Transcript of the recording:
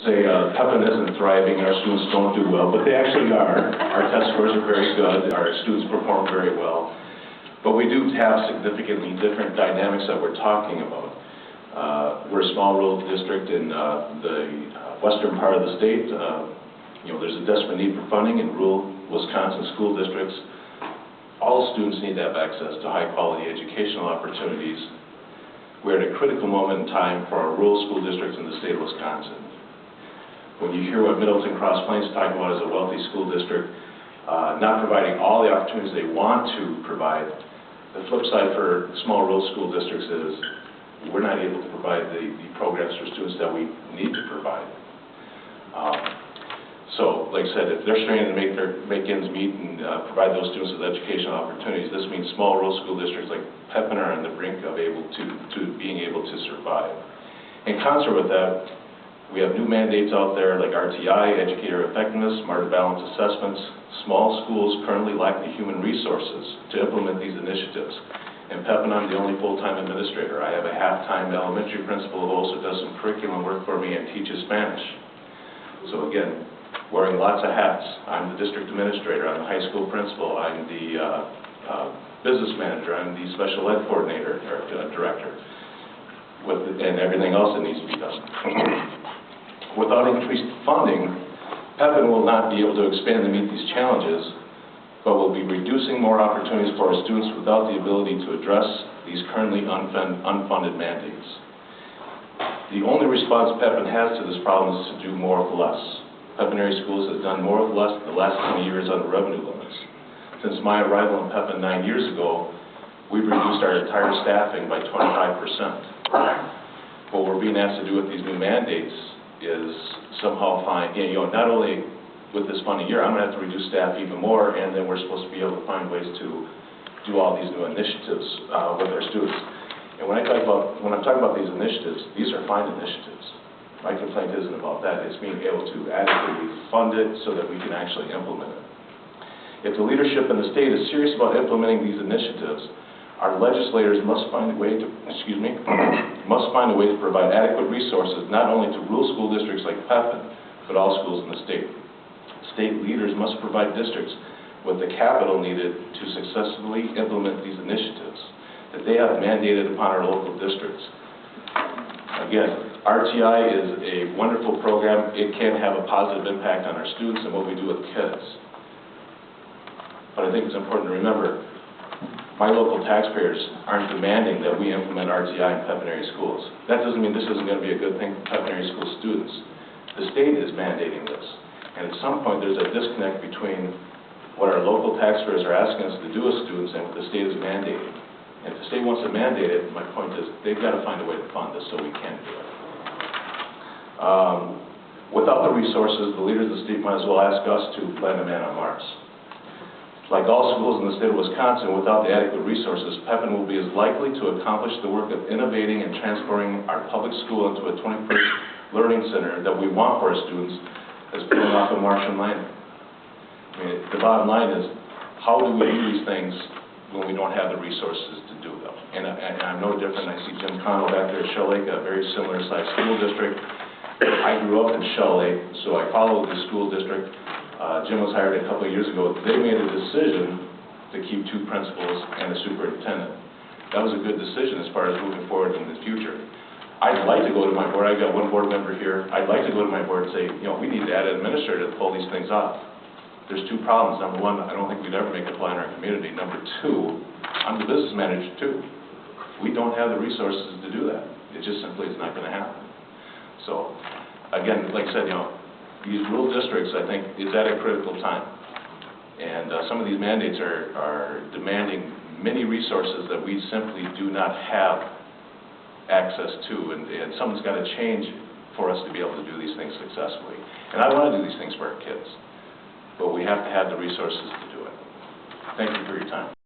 Say Pepin isn't thriving, our students don't do well, but they actually are. Our test scores are very good, our students perform very well. But we do have significantly different dynamics that we're talking about. We're a small rural district in the western part of the state. There's a desperate need for funding in rural Wisconsin school districts. All students need to have access to high-quality educational opportunities. We're at a critical moment in time for our rural school districts in the state of Wisconsin. When you hear what Middleton Cross Plains is talking about as a wealthy school district, not providing all the opportunities they want to provide, the flip side for small rural school districts is we're not able to provide the programs for students that we need to provide. So, like I said, if they're straining to make ends meet and provide those students with educational opportunities, this means small rural school districts like Pepin are on the brink of being able to survive. In concert with that, we have new mandates out there like RTI, educator effectiveness, smarter balance assessments. Small schools currently lack the human resources to implement these initiatives. In Pepin, I'm the only full-time administrator. I have a half-time elementary principal who also does some curriculum work for me and teaches Spanish. So again, wearing lots of hats. I'm the district administrator, I'm the high school principal, I'm the business manager, I'm the special ed coordinator or director, and everything else that needs to be done. Without increased funding, Pepin will not be able to expand to meet these challenges, but will be reducing more opportunities for our students without the ability to address these currently unfunded mandates. The only response Pepin has to this problem is to do more with less. Pepin area schools has done more with less the last 20 years under revenue limits. Since my arrival in Pepin 9 years ago, we've reduced our entire staffing by 25%. What we're being asked to do with these new mandates is somehow find, not only with this funding year, I'm going to have to reduce staff even more, and then we're supposed to be able to find ways to do all these new initiatives with our students. And when I'm talking about these initiatives, these are fine initiatives. My complaint isn't about that. It's being able to adequately fund it so that we can actually implement it. If the leadership in the state is serious about implementing these initiatives, our legislators must find a way to, provide adequate resources not only to rural school districts like Pepin, but all schools in the state. State leaders must provide districts with the capital needed to successfully implement these initiatives that they have mandated upon our local districts. Again, RTI is a wonderful program. It can have a positive impact on our students and what we do with kids. But I think it's important to remember, my local taxpayers aren't demanding that we implement RTI in Pepin area schools. That doesn't mean this isn't going to be a good thing for Pepin area school students. The state is mandating this. And at some point, there's a disconnect between what our local taxpayers are asking us to do as students and what the state is mandating. And if the state wants to mandate it, my point is they've got to find a way to fund this so we can do it. Without the resources, the leaders of the state might as well ask us to land a man on Mars. Like all schools in the state of Wisconsin, without the adequate resources, Pepin will be as likely to accomplish the work of innovating and transforming our public school into a 21st learning center that we want for our students as pulling off a Martian lander. I mean, the bottom line is, how do we do these things when we don't have the resources to do them? And I'm no different. I see Jim Connell back there at Shell Lake, a very similar sized school district. I grew up in Shell Lake, so I followed the school district. Jim was hired a couple of years ago. They made a decision to keep 2 principals and a superintendent. That was a good decision as far as moving forward in the future. I'd like to go to my board. I've got one board member here. I'd like to go to my board and say, we need to add an administrator to pull these things off. There's 2 problems. Number 1, I don't think we'd ever make a fly in our community. Number 2, I'm the business manager too. We don't have the resources to do that. It just simply is not going to happen. So, again, like I said, these rural districts, I think, is at a critical time. And some of these mandates are demanding many resources that we simply do not have access to. And something's got to change for us to be able to do these things successfully. And I want to do these things for our kids. But we have to have the resources to do it. Thank you for your time.